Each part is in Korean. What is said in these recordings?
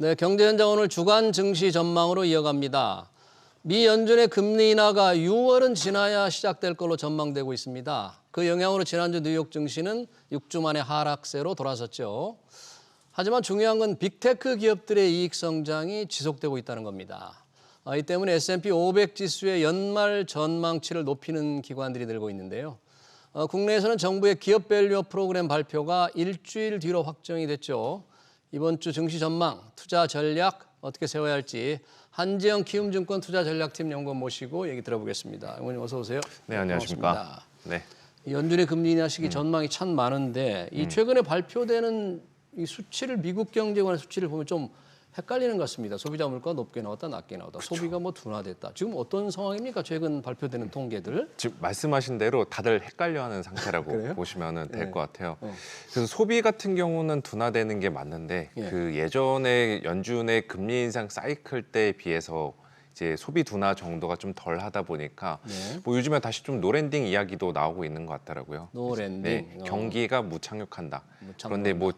네, 경제현장 오늘 주간 증시 전망으로 이어갑니다. 미 연준의 금리 인하가 6월은 지나야 시작될 걸로 전망되고 있습니다. 그 영향으로 지난주 뉴욕 증시는 6주 만에 하락세로 돌아섰죠. 하지만 중요한 건 빅테크 기업들의 이익 성장이 지속되고 있다는 겁니다. 이 때문에 S&P 500 지수의 연말 전망치를 높이는 기관들이 늘고 있는데요. 국내에서는 정부의 기업 밸류 프로그램 발표가 일주일 뒤로 확정이 됐죠. 이번 주 증시 전망, 투자 전략 어떻게 세워야 할지 한지영 키움증권 투자전략팀 연구원 모시고 얘기 들어보겠습니다. 연구원님 어서 오세요. 네, 안녕하십니까. 반갑습니다. 네. 연준의 금리 인하 시기 전망이 참 많은데 이 최근에 발표되는 이 수치를 미국 경제관의 수치를 보면 좀 헷갈리는 것 같습니다. 소비자 물가 높게 나왔다 낮게 나왔다. 그쵸. 소비가 뭐 둔화됐다. 지금 어떤 상황입니까? 최근 발표되는 통계들. 지금 말씀하신 대로 다들 헷갈려하는 상태라고 보시면 될 것 같아요. 그래서 소비 같은 경우는 둔화되는 게 맞는데 그 예전에 연준의 금리 인상 사이클 때에 비해서 이제 소비 둔화 정도가 좀 덜 하다 보니까 뭐 요즘에 다시 좀 노랜딩 이야기도 나오고 있는 것 같더라고요. 노랜딩. 네, 경기가 무착륙한다. 그런데 뭐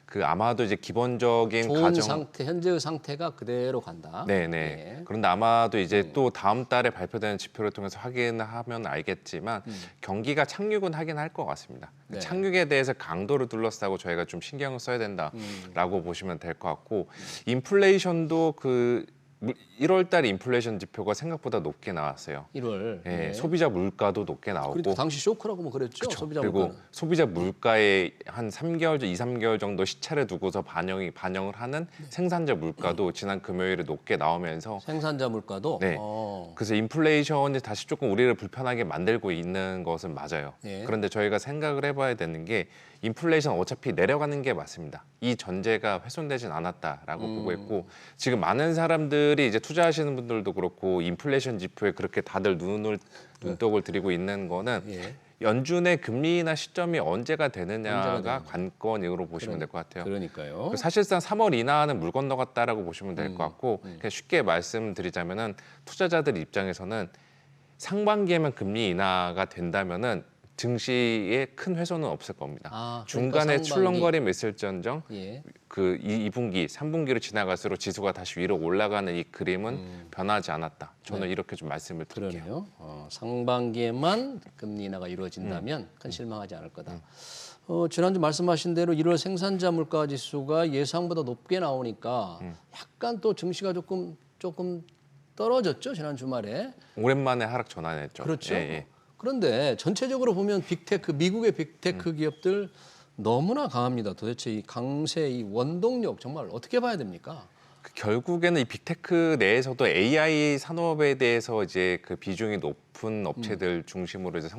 그 아마도 이제 기본적인 좋은 가정 상태, 현재의 상태가 그대로 간다. 네네. 예. 그런데 아마도 이제 또 다음 달에 발표되는 지표를 통해서 확인하면 알겠지만 경기가 착륙은 하긴 할 것 같습니다. 네. 착륙에 대해서 강도를 둘러싸고 저희가 좀 신경을 써야 된다라고 보시면 될 것 같고 인플레이션도 그 1월 달 인플레이션 지표가 생각보다 높게 나왔어요. 1월. 예, 소비자 물가도 높게 나오고 그리고 당시 쇼크라고 뭐 그랬죠. 그쵸. 소비자 그리고 물가는. 소비자 물가에 한 3개월, 2, 3개월 정도 시차를 두고서 반영을 하는 생산자 물가도 지난 금요일에 높게 나오면서 생산자 물가도. 네. 그래서 인플레이션이 다시 조금 우리를 불편하게 만들고 있는 것은 맞아요. 예. 그런데 저희가 생각을 해봐야 되는 게 인플레이션 어차피 내려가는 게 맞습니다. 이 전제가 훼손되진 않았다라고 보고 있고 지금 많은 사람들이 이제 투자하시는 분들도 그렇고 인플레이션 지표에 그렇게 다들 눈독을 들이고 있는 거는 연준의 금리 인하 시점이 언제가 되느냐가 관건으로 보시면 될 것 같아요. 그러니까요. 사실상 3월 인하는 물 건너갔다라고 보시면 될 것 같고 그냥 쉽게 말씀드리자면은 투자자들 입장에서는 상반기에만 금리 인하가 된다면은 증시에 큰 훼손은 없을 겁니다. 중간에 그러니까 출렁거림이 있을지언정 예. 그 2분기, 3분기로 지나갈수록 지수가 다시 위로 올라가는 이 그림은 변하지 않았다. 저는 이렇게 좀 말씀을 드릴게요. 그러네요. 상반기에만 금리 인하가 이루어진다면 큰 실망하지 않을 거다. 지난주 말씀하신 대로 1월 생산자 물가 지수가 예상보다 높게 나오니까 약간 또 증시가 조금 떨어졌죠. 지난 주말에. 오랜만에 하락 전환했죠. 그렇죠. 예. 그런데 전체적으로 보면 빅테크, 미국의 빅테크 기업들 너무나 강합니다. 도대체 이 강세, 이 원동력 정말 어떻게 봐야 됩니까? 결국에는 이 빅테크 내에서도 AI 산업에 대해서 이제 그 비중이 높은 업체들 중심으로 이제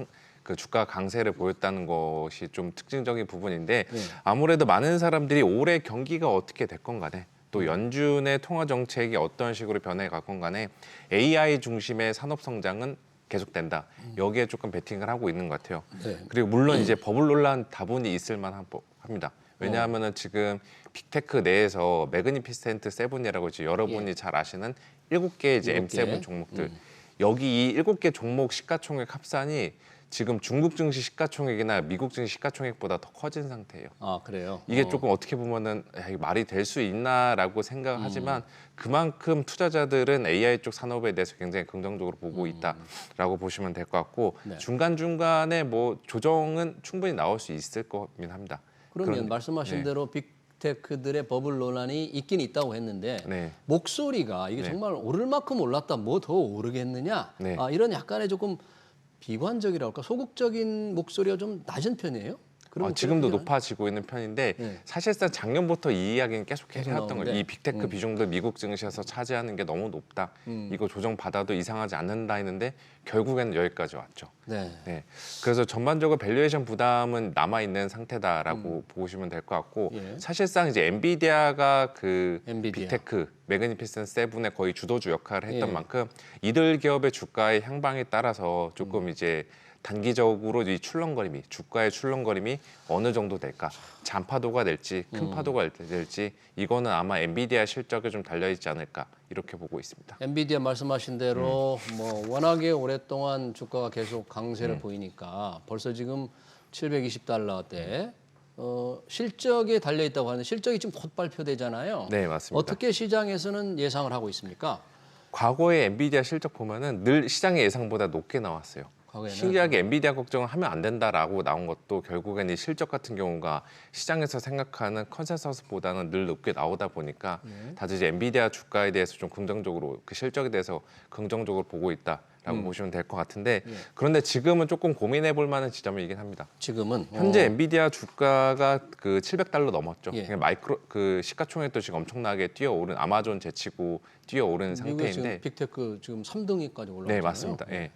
그 주가 강세를 보였다는 것이 좀 특징적인 부분인데 아무래도 많은 사람들이 올해 경기가 어떻게 됐건 간에 또 연준의 통화 정책이 어떤 식으로 변해 갔건 간에 AI 중심의 산업 성장은 계속된다. 여기에 조금 베팅을 하고 있는 것 같아요. 그리고 물론 이제 버블 논란 다분히 있을 만합니다. 왜냐하면은 지금 빅테크 내에서 매그니피센트 세븐이라고 이제 여러분이 잘 아시는 7개 이제 M7 종목들. 여기 이 7개 종목 시가총액 합산이 지금 중국 증시 시가총액이나 미국 증시 시가총액보다 더 커진 상태예요. 아, 그래요? 이게 조금 어떻게 보면은 이게 말이 될 수 있나라고 생각하지만 그만큼 투자자들은 AI 쪽 산업에 대해서 굉장히 긍정적으로 보고 있다라고 보시면 될 것 같고 중간중간에 뭐 조정은 충분히 나올 수 있을 거긴 합니다. 그러면 말씀하신 대로 빅테크들의 버블 논란이 있긴 있다고 했는데 목소리가 이게 정말 오를 만큼 올랐다 뭐 더 오르겠느냐 이런 약간의 조금 비관적이라고 할까 소극적인 목소리가 좀 낮은 편이에요? 지금도 높아지고 있는 편인데 사실상 작년부터 이 이야기는 계속 해왔던 거예요. 이 빅테크 비중도 미국 증시에서 차지하는 게 너무 높다. 이거 조정 받아도 이상하지 않는다 했는데 결국에는 여기까지 왔죠. 그래서 전반적으로 밸류에이션 부담은 남아 있는 상태다라고 보시면 될 것 같고 사실상 이제 엔비디아가 그 빅테크 매그니피센트 세븐의 거의 주도주 역할을 했던 만큼 이들 기업의 주가의 향방에 따라서 조금 이제 단기적으로 이 출렁거림이 주가의 출렁거림이 어느 정도 될까? 잔파도가 될지 큰 파도가 될지 이거는 아마 엔비디아 실적에 좀 달려 있지 않을까 이렇게 보고 있습니다. 엔비디아 말씀하신 대로 뭐 워낙에 오랫동안 주가가 계속 강세를 보이니까 벌써 지금 $720대 실적에 달려 있다고 하는데 실적이 지금 곧 발표되잖아요. 네, 맞습니다. 어떻게 시장에서는 예상을 하고 있습니까? 과거에 엔비디아 실적 보면은 늘 시장의 예상보다 높게 나왔어요. 과거에는. 신기하게 엔비디아 걱정을 하면 안 된다라고 나온 것도 결국엔 이 실적 같은 경우가 시장에서 생각하는 컨센서스보다는 늘 높게 나오다 보니까 다들 이제 엔비디아 주가에 대해서 좀 긍정적으로 그 실적에 대해서 긍정적으로 보고 있다라고 보시면 될 것 같은데 그런데 지금은 조금 고민해 볼 만한 지점이긴 합니다. 지금은 현재 엔비디아 주가가 그 $700 넘었죠. 예. 그 시가총액도 지금 엄청나게 뛰어오른 아마존 제치고 뛰어오른 미국의 지금 상태인데 빅테크 지금 3등위까지 올라왔잖아요. 네, 맞습니다. 예.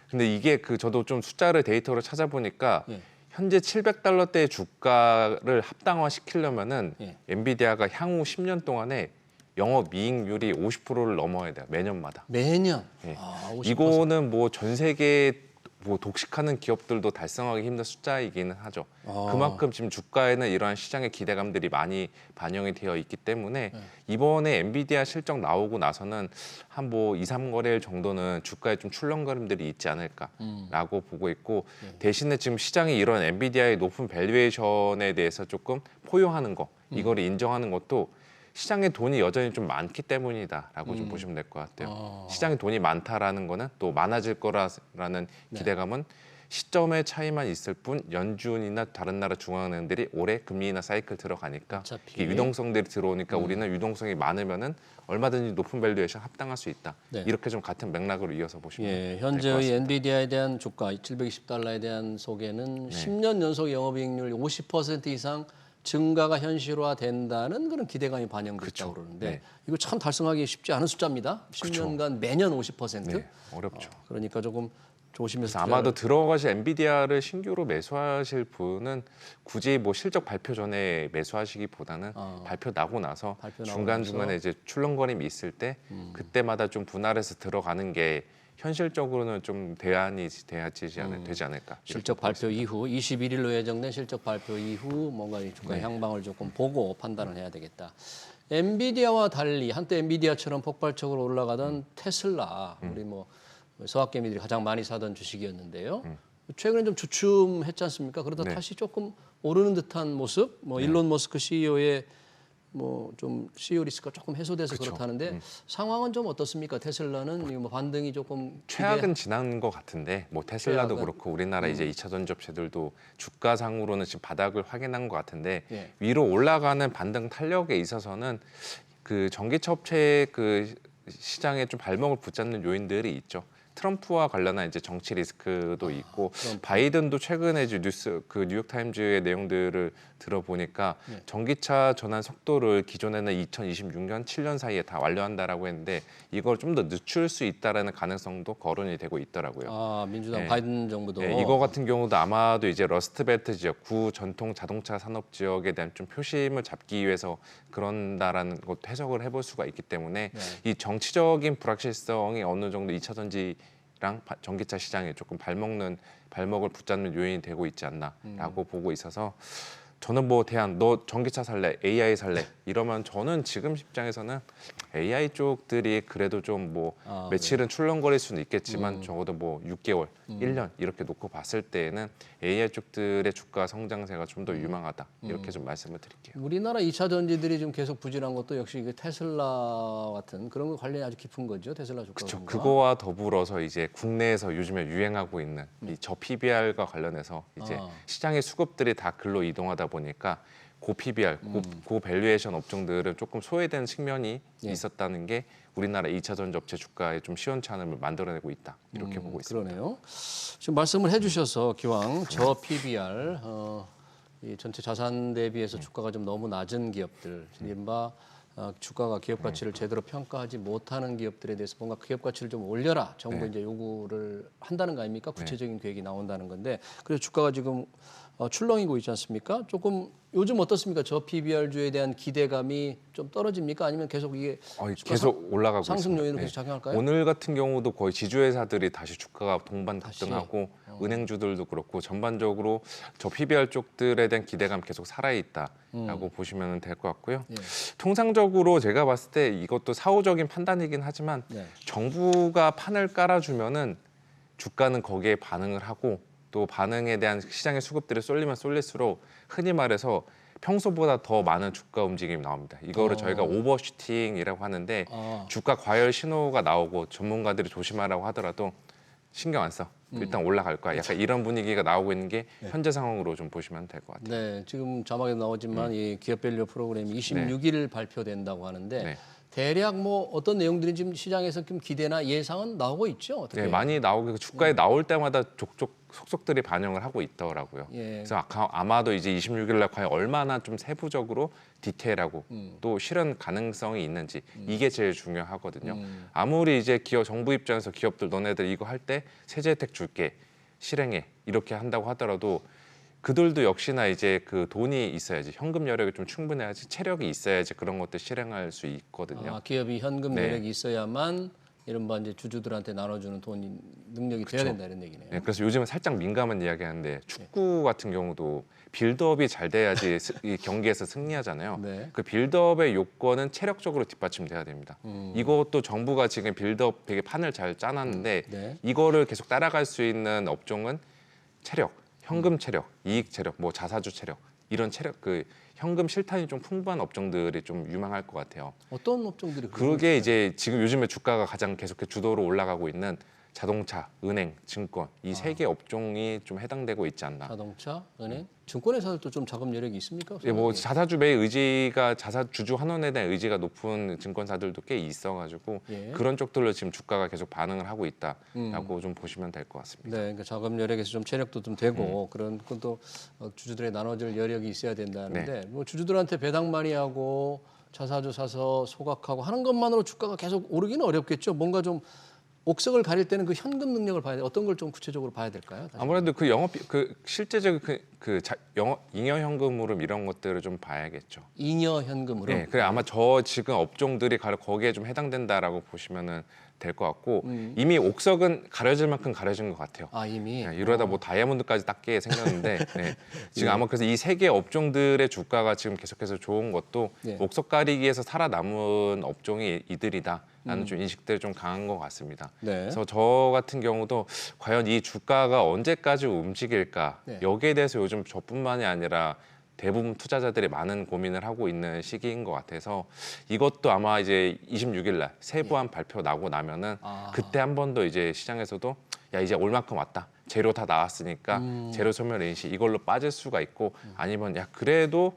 근데 이게 그 저도 좀 숫자를 데이터로 찾아보니까 예. 현재 $700대의 주가를 합당화 시키려면은 예. 엔비디아가 향후 10년 동안에 영업이익률이 50%를 넘어야 돼요. 매년마다. 매년. 예. 50%. 이거는 뭐 전 세계 뭐 독식하는 기업들도 달성하기 힘든 숫자이기는 하죠. 그만큼 지금 주가에는 이러한 시장의 기대감들이 많이 반영이 되어 있기 때문에 이번에 엔비디아 실적 나오고 나서는 한 뭐 2, 3거래일 정도는 주가에 좀 출렁거림들이 있지 않을까라고 보고 있고 대신에 지금 시장이 이런 엔비디아의 높은 밸류에이션에 대해서 조금 포용하는 거 이거를 인정하는 것도 시장에 돈이 여전히 좀 많기 때문이다라고 좀 보시면 될 것 같아요. 시장에 돈이 많다라는 거는 또 많아질 거라는 기대감은 시점의 차이만 있을 뿐 연준이나 다른 나라 중앙은행들이 올해 금리 인하 사이클 들어가니까 어차피. 이게 유동성들이 들어오니까 우리는 유동성이 많으면은 얼마든지 높은 밸류에이션 합당할 수 있다. 네. 이렇게 좀 같은 맥락으로 이어서 보시면 예, 될 것 현재의 같습니다. 엔비디아에 대한 주가 $720에 대한 소개는 10년 연속 영업이익률 50% 이상 증가가 현실화된다는 그런 기대감이 반영됐다고 그러는데 네. 이거 참 달성하기 쉽지 않은 숫자입니다. 10년간 매년 50%. 네, 어렵죠. 그러니까 조금 조심해서 그래서 아마도 들어가실 엔비디아를 신규로 매수하실 분은 굳이 뭐 실적 발표 전에 매수하시기보다는 발표 나고 나서 발표 나고 중간중간에 이제 출렁거림이 있을 때 그때마다 좀 분할해서 들어가는 게 현실적으로는 좀 대안이 되지 않을까. 실적 발표 이후 21일로 예정된 실적 발표 이후 뭔가 이 주가 향방을 조금 보고 판단을 해야 되겠다. 엔비디아와 달리 한때 엔비디아처럼 폭발적으로 올라가던 테슬라 우리 뭐 서학개미들이 가장 많이 사던 주식이었는데요. 최근에 좀 주춤했지 않습니까? 그러다 네. 다시 조금 오르는 듯한 모습. 뭐 일론 머스크 CEO의 뭐 좀 CEO 리스크가 조금 해소돼서 그렇다는데 상황은 좀 어떻습니까? 테슬라는 이거 뭐 반등이 조금 최악은 지난 것 같은데 뭐 테슬라도 최악은? 그렇고 우리나라 이제 2차 전지업체들도 주가상으로는 지금 바닥을 확인한 것 같은데 예. 위로 올라가는 반등 탄력에 있어서는 그 전기차 업체의 그 시장에 좀 발목을 붙잡는 요인들이 있죠. 트럼프와 관련한 이제 정치 리스크도 있고 바이든도 최근에 이제 그 뉴욕 타임즈의 내용들을 들어보니까 전기차 전환 속도를 기존에는 2026년 7년 사이에 다 완료한다라고 했는데 이걸 좀 더 늦출 수 있다라는 가능성도 거론이 되고 있더라고요. 아, 민주당 네. 바이든 정부도 네, 이거 같은 경우도 아마도 이제 러스트벨트 지역, 구 전통 자동차 산업 지역에 대한 좀 표심을 잡기 위해서 그런다라는 것도 해석을 해볼 수가 있기 때문에 이 정치적인 불확실성이 어느 정도 2차 전지랑 전기차 시장에 조금 발목을 붙잡는 요인이 되고 있지 않나라고 보고 있어서 저는 뭐 너 전기차 살래, AI 살래 이러면 저는 지금 입장에서는 AI 쪽들이 그래도 좀 뭐 며칠은 출렁거릴 수는 있겠지만 적어도 뭐 6개월, 1년 이렇게 놓고 봤을 때에는 AI 쪽들의 주가 성장세가 좀 더 유망하다 이렇게 좀 말씀을 드릴게요. 우리나라 2차 전지들이 좀 계속 부진한 것도 역시 그 테슬라 같은 그런 거 관련이 아주 깊은 거죠. 테슬라 주가. 그렇죠. 그거와 더불어서 이제 국내에서 요즘에 유행하고 있는 이 저 PBR과 관련해서 이제 시장의 수급들이 다 글로 이동하다 보니까 고 PBR, 고 밸류에이션 업종들은 조금 소외된 측면이 있었다는 게 우리나라 2차 전지 업체 주가에 좀 시원찮음을 만들어내고 있다 이렇게 보고 있습니다. 그러네요. 지금 말씀을 해주셔서 기왕 저 PBR 이 전체 자산 대비해서 주가가 좀 너무 낮은 기업들, 이른바 주가가 기업 가치를 제대로 평가하지 못하는 기업들에 대해서 뭔가 기업 가치를 좀 올려라 정부 이제 요구를 한다는 거 아닙니까? 구체적인 계획이 나온다는 건데 그래서 주가가 지금 출렁이고 있지 않습니까? 조금 요즘 어떻습니까? 저 PBR주에 대한 기대감이 좀 떨어집니까? 아니면 계속 이게 계속 올라가고 상승 있습니다. 요인으로 계속 작용할까요? 오늘 같은 경우도 거의 지주회사들이 다시 주가가 동반 급등하고 은행주들도 그렇고 전반적으로 저 PBR 쪽들에 대한 기대감 계속 살아있다라고 보시면 될 것 같고요. 통상적으로 제가 봤을 때 이것도 사후적인 판단이긴 하지만 정부가 판을 깔아주면은 주가는 거기에 반응을 하고 또 반응에 대한 시장의 수급들이 쏠리면 쏠릴수록 흔히 말해서 평소보다 더 많은 주가 움직임이 나옵니다. 이거를 저희가 오버슈팅이라고 하는데 주가 과열 신호가 나오고 전문가들이 조심하라고 하더라도 신경 안 써. 일단 올라갈 거야. 약간 이런 분위기가 나오고 있는 게 현재 상황으로 좀 보시면 될 것 같아요. 네, 지금 자막에 나오지만 이 기업밸류 프로그램이 26일 발표된다고 하는데 네. 대략 뭐 어떤 내용들이 지금 시장에서 좀 기대나 예상은 나오고 있죠? 어떻게? 네, 많이 나오고 주가에 나올 때마다 족족 속속들이 반영을 하고 있더라고요. 예. 그래서 아마도 이제 26일 날 과연 얼마나 좀 세부적으로 디테일하고 또 실현 가능성이 있는지 이게 제일 중요하거든요. 아무리 이제 기업 정부 입장에서 기업들 너네들 이거 할 때 세제 혜택 줄게 실행해 이렇게 한다고 하더라도 그들도 역시나 이제 그 돈이 있어야지 현금 여력이 좀 충분해야지 체력이 있어야지 그런 것들 실행할 수 있거든요. 기업이 현금 네. 여력이 있어야만 이른바 이제 주주들한테 나눠주는 돈 능력이 돼야 된다 이런 얘기네요. 네, 그래서 요즘은 살짝 민감한 이야기하는데 축구 같은 경우도 빌드업이 잘 돼야지 이 경기에서 승리하잖아요. 네. 그 빌드업의 요건은 체력적으로 뒷받침돼야 됩니다. 이것도 정부가 지금 빌드업 되게 판을 잘 짜놨는데 네. 이거를 계속 따라갈 수 있는 업종은 체력, 현금 체력, 이익 체력, 뭐 자사주 체력 이런 체력 그 현금 실탄이 좀 풍부한 업종들이 좀 유망할 것 같아요. 어떤 업종들이 그게 이제 지금 요즘에 주가가 가장 계속 주도로 올라가고 있는 자동차, 은행, 증권 이 세 개 업종이 좀 해당되고 있지 않나. 자동차, 은행, 증권회사들도 좀 자금 여력이 있습니까? 예, 뭐 자사주 매의 의지가 자사주주 환원에 대한 의지가 높은 증권사들도 꽤 있어가지고 예. 그런 쪽들로 지금 주가가 계속 반응을 하고 있다라고 좀 보시면 될 것 같습니다. 네, 그러니까 자금 여력에서 좀 체력도 좀 되고 그런 것도 주주들의 나눠줄 여력이 있어야 된다는데 뭐 주주들한테 배당 많이 하고 자사주 사서 소각하고 하는 것만으로 주가가 계속 오르기는 어렵겠죠. 뭔가 좀 옥석을 가릴 때는 그 현금 능력을 봐야 돼. 어떤 걸 좀 구체적으로 봐야 될까요? 다시? 아무래도 그 그 실제적 잉여 현금흐름 이런 것들을 좀 봐야겠죠. 잉여 현금으로. 네, 그래 아마 저 지금 업종들이 거기에 좀 해당된다라고 보시면은 될 것 같고 이미 옥석은 가려질 만큼 가려진 것 같아요. 이미 네, 이러다 뭐 다이아몬드까지 닦게 생겼는데 네, 지금 아마 그래서 이 세 개 업종들의 주가가 지금 계속해서 좋은 것도 네. 옥석 가리기에서 살아남은 업종이 이들이다라는 좀 인식들이 좀 강한 것 같습니다. 네. 그래서 저 같은 경우도 과연 이 주가가 언제까지 움직일까 네. 여기에 대해서 요즘 저뿐만이 아니라 대부분 투자자들이 많은 고민을 하고 있는 시기인 것 같아서 이것도 아마 이제 26일 날 세부한 발표 나고 나면은 그때 한 번 더 이제 시장에서도 야 이제 올 만큼 왔다 재료 다 나왔으니까 재료 소멸 인시 이걸로 빠질 수가 있고 아니면 야 그래도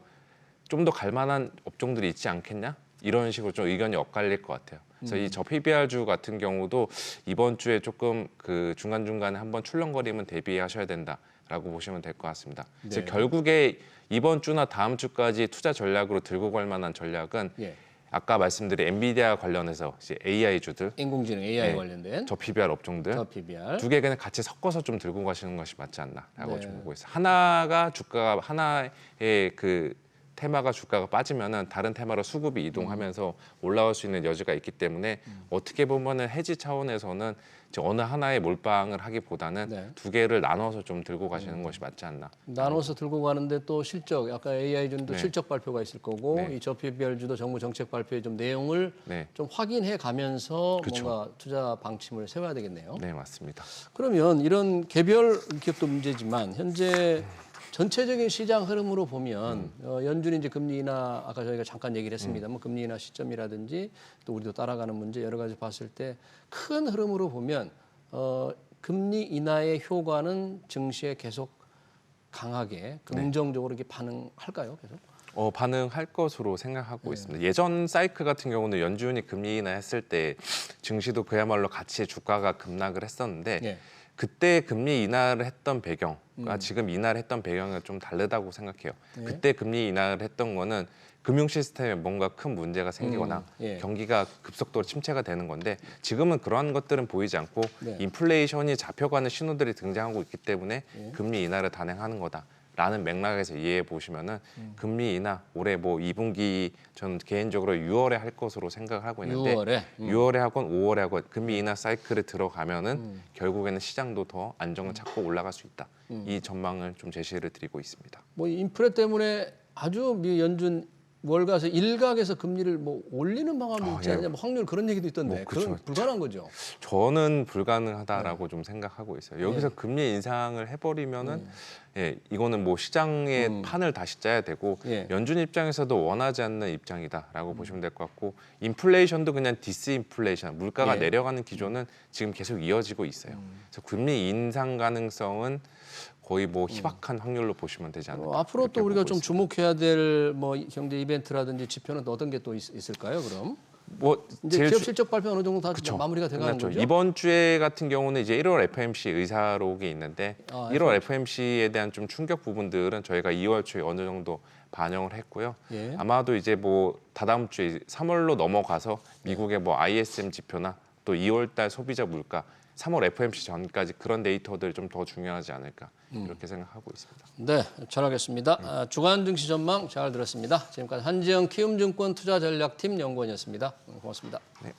좀 더 갈만한 업종들이 있지 않겠냐 이런 식으로 좀 의견이 엇갈릴 것 같아요. 그래서 이 저 PBR주 같은 경우도 이번 주에 조금 그 중간중간에 한번 출렁거리면 대비하셔야 된다라고 보시면 될 것 같습니다. 그래서 결국에 이번 주나 다음 주까지 투자 전략으로 들고 갈 만한 전략은 예. 아까 말씀드린 엔비디아 관련해서 이제 AI주들, 인공지능 AI 네. 관련된 저 PBR 업종들 저 PBR. 두 개 그냥 같이 섞어서 좀 들고 가시는 것이 맞지 않나라고 네. 좀 보고 있어요. 하나가 주가가 하나의 그 테마가 주가가 빠지면은 다른 테마로 수급이 이동하면서 올라올 수 있는 여지가 있기 때문에 어떻게 보면은 해지 차원에서는 이제 어느 하나에 몰빵을 하기보다는 네. 두 개를 나눠서 좀 들고 가시는 것이 맞지 않나. 나눠서 들고 가는데 또 실적, 아까 AI준도 네. 실적 발표가 있을 거고 네. 이 저PBR주도 정부 정책 발표의 좀 내용을 네, 좀 확인해 가면서 그쵸. 뭔가 투자 방침을 세워야 되겠네요. 네 맞습니다. 그러면 이런 개별 기업도 문제지만 현재 전체적인 시장 흐름으로 보면 연준이 이제 금리 인하 아까 저희가 잠깐 얘기를 했습니다만 금리 인하 시점이라든지 또 우리도 따라가는 문제 여러 가지 봤을 때 큰 흐름으로 보면 금리 인하의 효과는 증시에 계속 강하게 긍정적으로 이렇게 반응할까요? 계속? 반응할 것으로 생각하고 있습니다. 예전 사이클 같은 경우는 연준이 금리 인하했을 때 증시도 그야말로 같이 주가가 급락을 했었는데 예. 그때 금리 인하를 했던 배경과 지금 인하를 했던 배경은 좀 다르다고 생각해요. 네. 그때 금리 인하를 했던 거는 금융 시스템에 뭔가 큰 문제가 생기거나 예. 경기가 급속도로 침체가 되는 건데 지금은 그러한 것들은 보이지 않고 네. 인플레이션이 잡혀가는 신호들이 등장하고 있기 때문에 예. 금리 인하를 단행하는 거다라는 맥락에서 이해해 보시면은 금리 인하 올해 뭐 2분기 저는 개인적으로 6월에 할 것으로 생각을 하고 있는데 6월에? 6월에 하건 5월에 하건 금리 인하 사이클에 들어가면은 결국에는 시장도 더 안정을 찾고 올라갈 수 있다. 이 전망을 좀 제시를 드리고 있습니다. 뭐 인플레 때문에 아주 미 연준 월가에서 일각에서 금리를 뭐 올리는 방안도 있지 예. 않냐, 뭐 확률 그런 얘기도 있던데 뭐, 그쵸. 그건 불가능한 거죠. 저는 불가능하다라고 좀 생각하고 있어요. 여기서 금리 인상을 해버리면은 예, 이거는 뭐 시장의 판을 다시 짜야 되고 예. 연준 입장에서도 원하지 않는 입장이다라고 보시면 될 것 같고 인플레이션도 그냥 디스인플레이션 물가가 예. 내려가는 기조는 지금 계속 이어지고 있어요. 그래서 금리 인상 가능성은 거의 뭐 희박한 확률로 보시면 되지 않을까. 앞으로 또 이렇게 우리가 보고 좀 있습니다. 주목해야 될 뭐 경제 이벤트라든지 지표는 또 어떤 게 또 있을까요? 그럼 뭐 이제 제일 기업 실적 발표 어느 정도 다 그쵸. 마무리가 돼가는 끝났죠. 거죠? 이번 주에 같은 경우는 이제 1월 FMC 의사록이 있는데 1월 FMC에 대한 좀 충격 부분들은 저희가 2월 초에 어느 정도 반영을 했고요. 예. 아마도 이제 뭐 다다음 주에 3월로 넘어가서 미국의 뭐 ISM 지표나 또 2월 달 소비자 물가 3월 FMC 전까지 그런 데이터들이 좀 더 중요하지 않을까 이렇게 생각하고 있습니다. 네, 잘 알겠습니다. 주간 증시 전망 잘 들었습니다. 지금까지 한지영 키움증권 투자전략팀 연구원이었습니다. 고맙습니다. 네.